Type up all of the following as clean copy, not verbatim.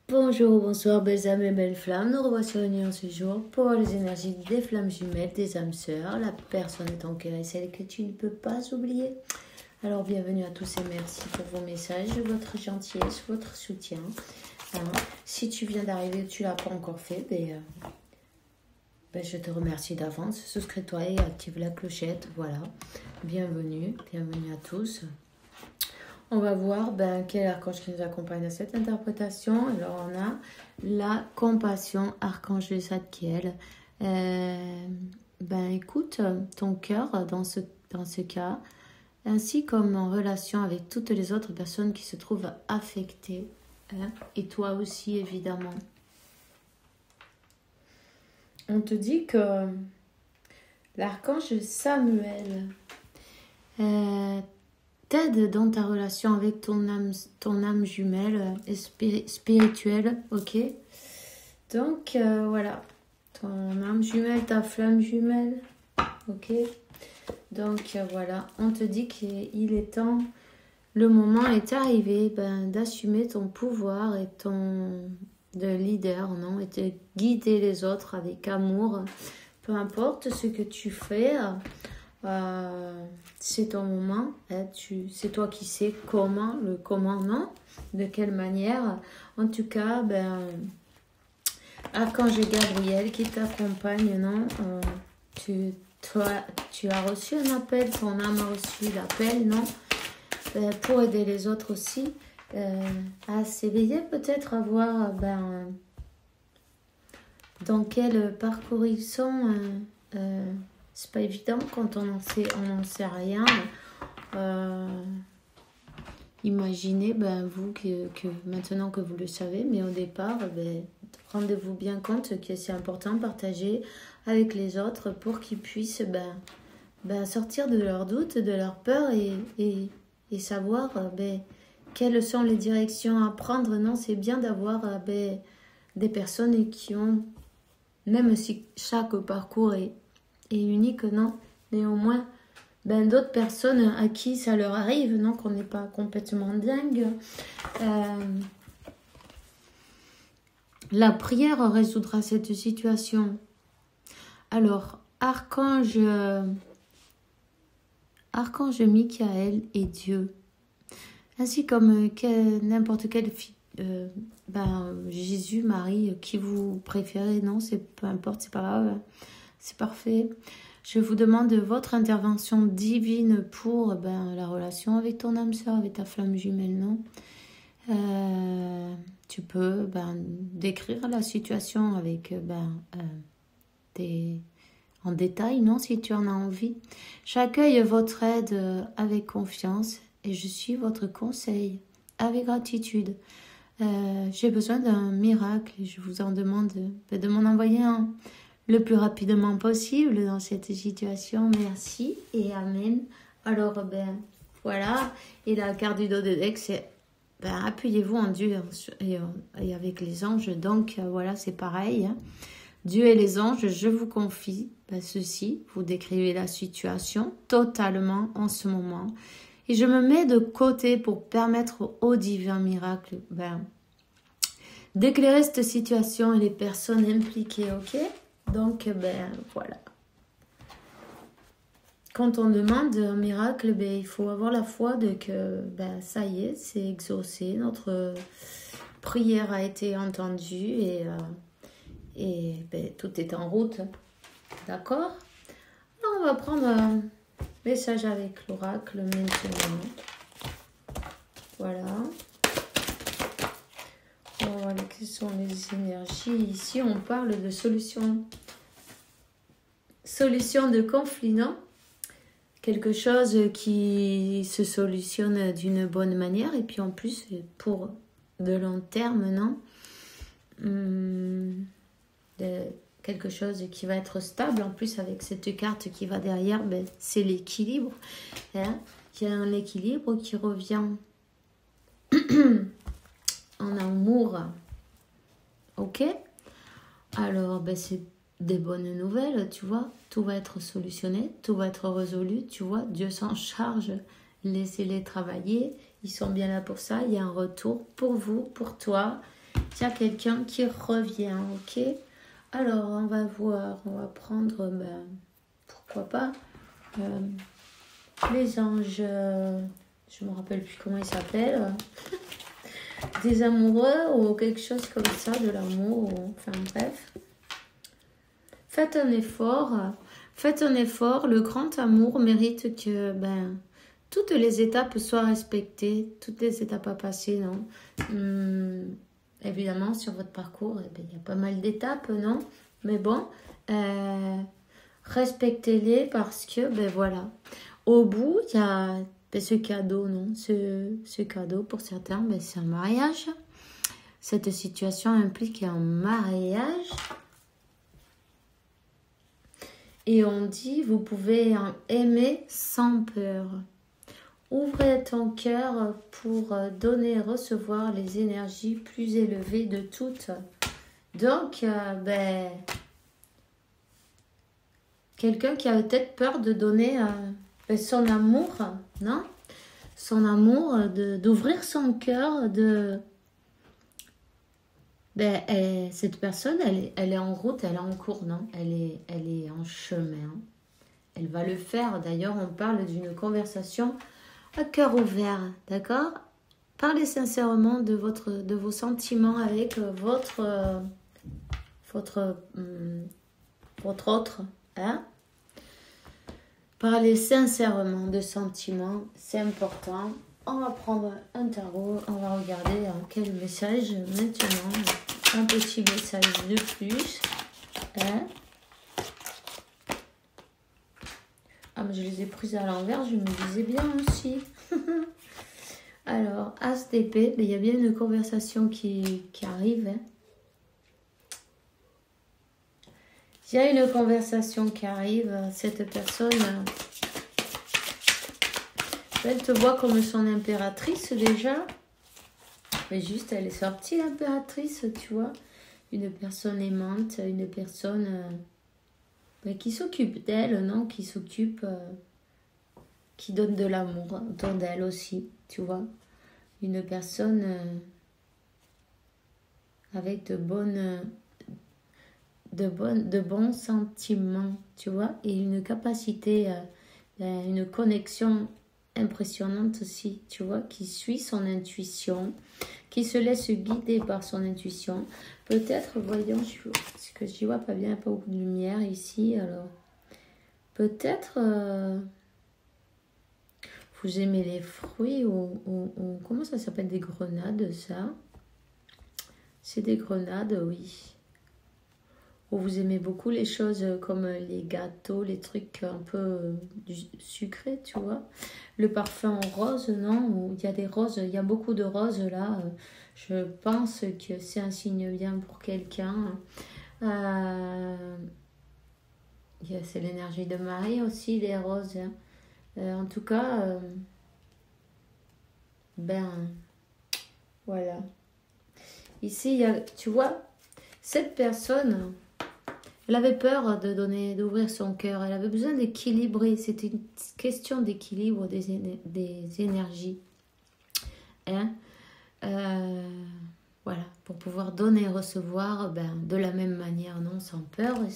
Bonjour, bonsoir, belles âmes et belles flammes. Nous revoici réunis en ce jour pour les énergies des flammes jumelles, des âmes sœurs. La personne de ton cœur est celle que tu ne peux pas oublier. Alors, bienvenue à tous et merci pour vos messages, votre gentillesse, votre soutien. Si tu viens d'arriver ou tu ne l'as pas encore fait, je te remercie d'avance. Souscris-toi et active la clochette. Voilà. Bienvenue à tous. On va voir quel archange qui nous accompagne dans cette interprétation. Alors, on a la compassion, archange de Zadkiel. Écoute, ton cœur dans ce cas, ainsi comme en relation avec toutes les autres personnes qui se trouvent affectées, et toi aussi, évidemment. On te dit que l'archange Samuel t'aide dans ta relation avec ton âme jumelle et spirituelle, ok? Donc, voilà. Ton âme jumelle, ta flamme jumelle, ok? Donc, voilà. On te dit qu'il est temps, le moment est arrivé d'assumer ton pouvoir et de leader, non? Et de guider les autres avec amour. Peu importe ce que tu fais, c'est ton moment, c'est toi qui sais comment, le comment, non, de quelle manière. En tout cas, archange Gabriel qui t'accompagne, non, tu as reçu un appel, ton âme a reçu l'appel, non, pour aider les autres aussi à s'éveiller, peut-être à voir dans quel parcours ils sont. C'est pas évident quand on n'en sait rien. Imaginez, vous, que maintenant que vous le savez, mais au départ, rendez-vous bien compte que c'est important de partager avec les autres pour qu'ils puissent sortir de leurs doutes, de leurs peurs et savoir quelles sont les directions à prendre. Non, c'est bien d'avoir des personnes qui ont, même si chaque parcours est unique, non, néanmoins, d'autres personnes à qui ça leur arrive, non, qu'on n'est pas complètement dingue. La prière résoudra cette situation. Alors, archange Michael et Dieu, ainsi comme n'importe quelle Jésus, Marie, qui vous préférez, non, peu importe, c'est pas grave. C'est parfait. Je vous demande votre intervention divine pour la relation avec ton âme sœur, avec ta flamme jumelle, non? Tu peux décrire la situation avec en détail, non, si tu en as envie. J'accueille votre aide avec confiance et je suis votre conseil avec gratitude. J'ai besoin d'un miracle et je vous en demande de m'en envoyer un le plus rapidement possible dans cette situation. Merci et amen. Alors, voilà. Et la carte du dos de deck, c'est appuyez-vous en Dieu et avec les anges. Donc, voilà, c'est pareil. Hein. Dieu et les anges, je vous confie ceci. Vous décrivez la situation totalement en ce moment. Et je me mets de côté pour permettre au divin miracle d'éclairer cette situation et les personnes impliquées, ok? Donc, voilà. Quand on demande un miracle, il faut avoir la foi de que, ça y est, c'est exaucé. Notre prière a été entendue et tout est en route. D'accord? Alors, on va prendre un message avec l'oracle maintenant. Voilà. Voilà, quelles sont les énergies. Ici, on parle de solution de conflit, non? Quelque chose qui se solutionne d'une bonne manière et puis en plus, pour de long terme, non? Quelque chose qui va être stable. En plus, avec cette carte qui va derrière, c'est l'équilibre. Hein? Il y a un équilibre qui revient en amour. Ok? Alors, c'est des bonnes nouvelles, tu vois. Tout va être solutionné, tout va être résolu, tu vois. Dieu s'en charge. Laissez-les travailler. Ils sont bien là pour ça. Il y a un retour pour vous, pour toi. Il y a quelqu'un qui revient, ok? Alors, on va voir, on va prendre, pourquoi pas, les anges, je me rappelle plus comment ils s'appellent, des amoureux ou quelque chose comme ça, de l'amour, enfin bref. Faites un effort, le grand amour mérite que, toutes les étapes soient respectées, toutes les étapes à passer, non? Évidemment, sur votre parcours, il y a pas mal d'étapes, non? Mais bon, respectez-les parce que, voilà. Au bout, il y a ce cadeau, non? Ce cadeau, pour certains, c'est un mariage. Cette situation implique un mariage. Et on dit, vous pouvez aimer sans peur. Ouvrez ton cœur pour donner et recevoir les énergies plus élevées de toutes. Donc, quelqu'un qui a peut-être peur de donner son amour, non? Son amour, d'ouvrir son cœur, cette personne, elle est en route, elle est en cours, non? Elle est en chemin. Elle va le faire. D'ailleurs, on parle d'une conversation à cœur ouvert, d'accord? Parlez sincèrement de vos sentiments avec votre autre, hein? Parlez sincèrement de sentiments, c'est important. On va prendre un tarot, on va regarder quel message maintenant. Un petit message de plus, hein? Ah, mais je les ai prises à l'envers, je me disais bien aussi. Alors, As d'épée, il y a bien une conversation qui arrive. Hein. Il y a une conversation qui arrive. Cette personne, elle te voit comme son impératrice déjà. Mais juste, elle est sortie, l'impératrice, tu vois. Une personne aimante, une personne... qui s'occupe d'elle, non? Qui s'occupe, qui donne de l'amour autour d'elle aussi, tu vois. Une personne avec de bons sentiments, tu vois. Et une capacité, une connexion impressionnante aussi, tu vois. Qui suit son intuition, qui se laisse guider par son intuition. Peut-être, voyons, parce que je vois pas bien, pas beaucoup de lumière ici, alors peut-être vous aimez les fruits ou comment ça s'appelle, des grenades, ça? C'est des grenades, oui. Ou vous aimez beaucoup les choses comme les gâteaux, les trucs un peu sucrés, tu vois. Le parfum rose, non? Ou il y a des roses, il y a beaucoup de roses là. Je pense que c'est un signe bien pour quelqu'un. C'est l'énergie de Marie aussi, les roses. Hein. En tout cas, voilà. Ici, il y a, tu vois, cette personne... Elle avait peur d'ouvrir son cœur. Elle avait besoin d'équilibrer. C'était une question d'équilibre des énergies. Hein? Voilà. Pour pouvoir donner et recevoir de la même manière, non? Sans peur et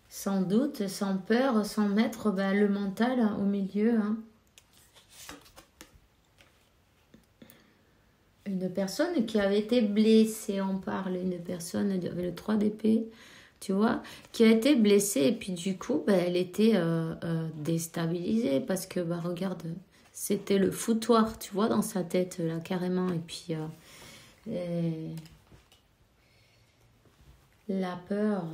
sans doute, sans peur, sans mettre le mental au milieu. Hein? Une personne qui avait été blessée, on parle, une personne avec le 3 d'épée, tu vois, qui a été blessée et puis du coup, elle était déstabilisée parce que, regarde, c'était le foutoir, tu vois, dans sa tête, là, carrément. Et puis, la peur.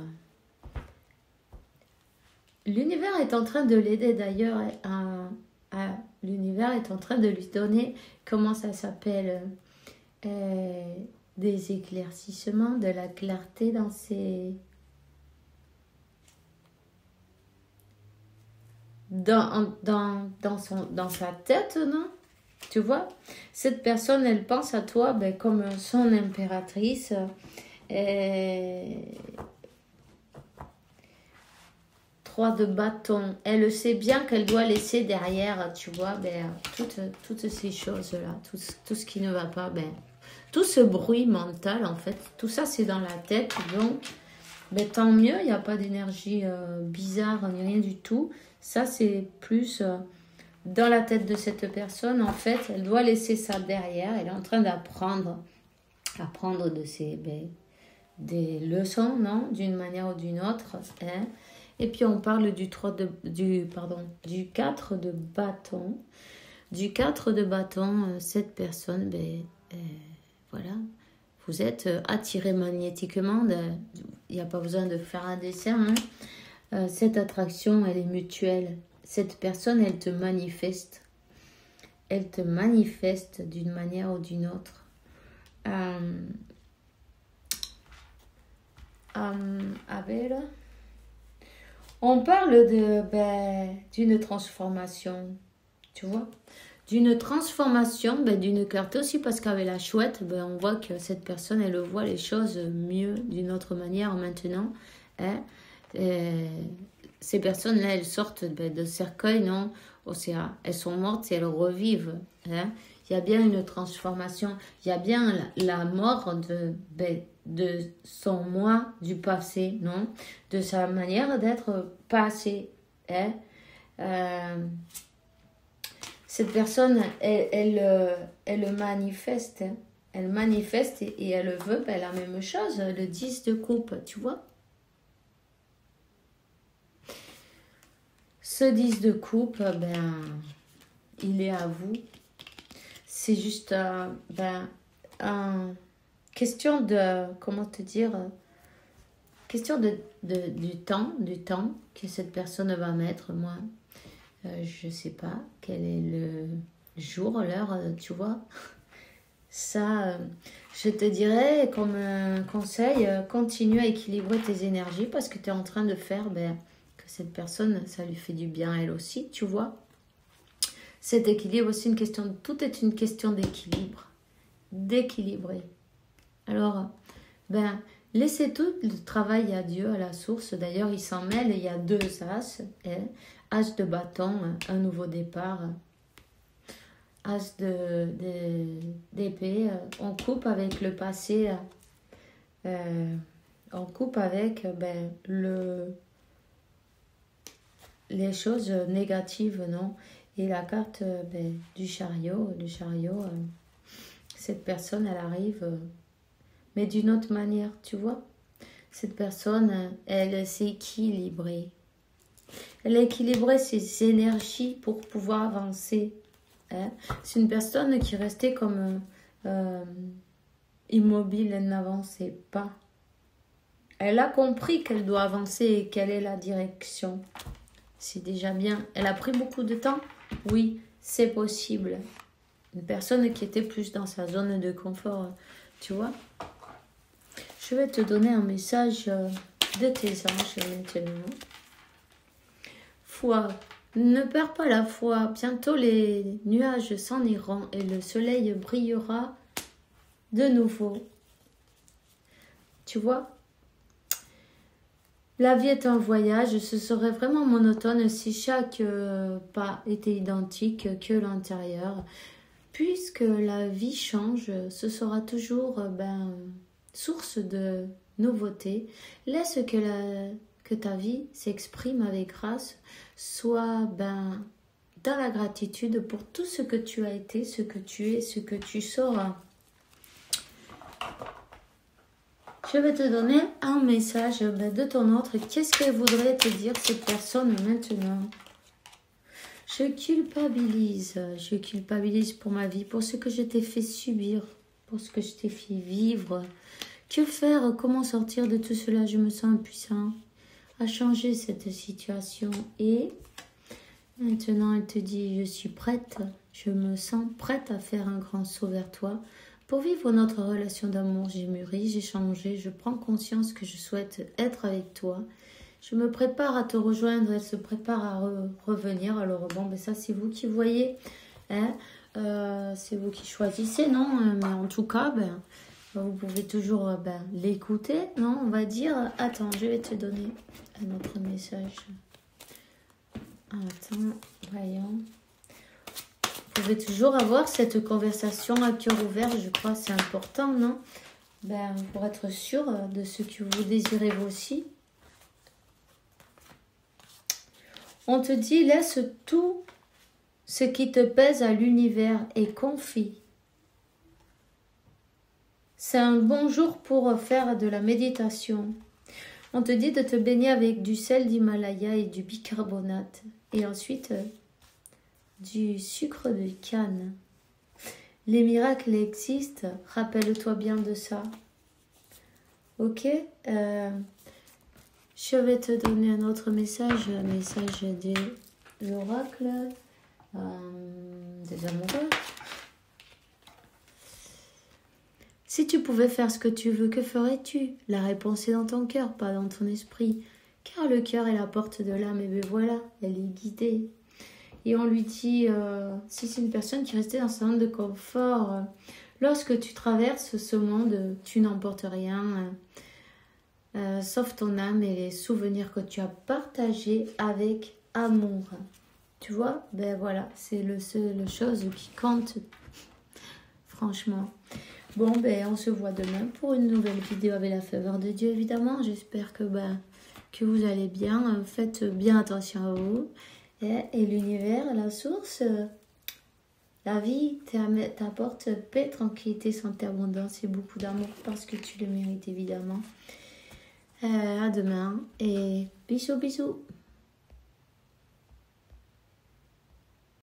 L'univers est en train de l'aider d'ailleurs. L'univers est en train de lui donner, comment ça s'appelle, des éclaircissements, de la clarté dans ses... Dans sa tête, non? Tu vois? Cette personne, elle pense à toi comme son impératrice. 3 de bâton. Elle sait bien qu'elle doit laisser derrière, tu vois, ben, toutes ces choses-là, tout ce qui ne va pas, ben, tout ce bruit mental, en fait, tout ça, c'est dans la tête. Donc, ben, tant mieux, il n'y a pas d'énergie bizarre ni rien du tout. Ça, c'est plus dans la tête de cette personne. En fait, elle doit laisser ça derrière. Elle est en train d'apprendre de ses... Ben, des leçons, non, d'une manière ou d'une autre, hein. Et puis on parle du 4 de bâton. Du 4 de bâton, cette personne, ben, voilà, vous êtes attiré magnétiquement, il n'y a pas besoin de faire un dessin, hein. Cette attraction, elle est mutuelle. Cette personne, elle te manifeste d'une manière ou d'une autre. On parle d'une transformation, tu vois, d'une transformation, d'une carte aussi, parce qu'avec la chouette, on voit que cette personne, elle voit les choses mieux, d'une autre manière maintenant, hein. Ces personnes-là, elles sortent de cercueil, non, elles sont mortes et elles revivent, hein. Il y a bien une transformation, il y a bien la mort de son moi du passé, non? De sa manière d'être passé, hein? Cette personne, elle manifeste, hein? Elle manifeste et elle veut la même chose, le 10 de coupe, tu vois? Ce 10 de coupe, il est à vous. C'est juste question de, comment te dire, question du temps que cette personne va mettre. Moi, je sais pas quel est le jour, l'heure, tu vois. Ça, je te dirais comme un conseil, continue à équilibrer tes énergies parce que tu es en train de faire que cette personne, ça lui fait du bien elle aussi, tu vois. Cet équilibre, aussi tout est une question d'équilibre, d'équilibrer. Alors, laissez tout le travail à Dieu, à la source. D'ailleurs, il s'en mêle, il y a 2 as, as de bâton, un nouveau départ, as d'épée. On coupe avec le passé, on coupe avec les choses négatives, non? Et la carte du chariot, cette personne, elle arrive, mais d'une autre manière, tu vois. Cette personne, elle s'est équilibrée. Elle a équilibré ses énergies pour pouvoir avancer, hein. C'est une personne qui restait comme immobile, elle n'avançait pas. Elle a compris qu'elle doit avancer et quelle est la direction. C'est déjà bien. Elle a pris beaucoup de temps. Oui, c'est possible. Une personne qui était plus dans sa zone de confort, tu vois. Je vais te donner un message de tes anges maintenant. Foi. Ne perds pas la foi. Bientôt les nuages s'en iront et le soleil brillera de nouveau. Tu vois? La vie est un voyage, ce serait vraiment monotone si chaque pas était identique que l'intérieur. Puisque la vie change, ce sera toujours source de nouveautés. Laisse que ta vie s'exprime avec grâce, soit dans la gratitude pour tout ce que tu as été, ce que tu es, ce que tu seras. Je vais te donner un message de ton autre. Qu'est-ce qu'elle voudrait te dire, cette personne, maintenant? Je culpabilise pour ma vie, pour ce que je t'ai fait subir, pour ce que je t'ai fait vivre. Que faire? Comment sortir de tout cela? Je me sens impuissant à changer cette situation. Et maintenant, elle te dit, je suis prête, je me sens prête à faire un grand saut vers toi. Pour vivre notre relation d'amour, j'ai mûri, j'ai changé, je prends conscience que je souhaite être avec toi. Je me prépare à te rejoindre, elle se prépare à revenir. Alors ça c'est vous qui voyez, hein, c'est vous qui choisissez, non? Mais en tout cas, vous pouvez toujours l'écouter, non? On va dire, attends, je vais te donner un autre message. Attends, voyons. Vous pouvez toujours avoir cette conversation à cœur ouvert, je crois que c'est important, non? Ben, pour être sûr de ce que vous désirez vous aussi. On te dit, laisse tout ce qui te pèse à l'univers et confie. C'est un bon jour pour faire de la méditation. On te dit de te baigner avec du sel d'Himalaya et du bicarbonate. Et ensuite, du sucre de canne. Les miracles existent, rappelle-toi bien de ça. Ok, je vais te donner un autre message, un message de l'oracle des amoureux. Si tu pouvais faire ce que tu veux, que ferais-tu? La réponse est dans ton cœur, pas dans ton esprit. Car le cœur est la porte de l'âme, et bien voilà, elle est guidée. Et on lui dit, si c'est une personne qui restait dans sa zone de confort, lorsque tu traverses ce monde, tu n'emportes rien, sauf ton âme et les souvenirs que tu as partagés avec amour. Tu vois, ben voilà, c'est le seul chose qui compte, franchement. Bon, ben on se voit demain pour une nouvelle vidéo avec la faveur de Dieu, évidemment. J'espère que vous allez bien. Faites bien attention à vous. Et l'univers, la source, la vie t'apporte paix, tranquillité, santé, abondance et beaucoup d'amour parce que tu le mérites, évidemment. À demain et bisous, bisous.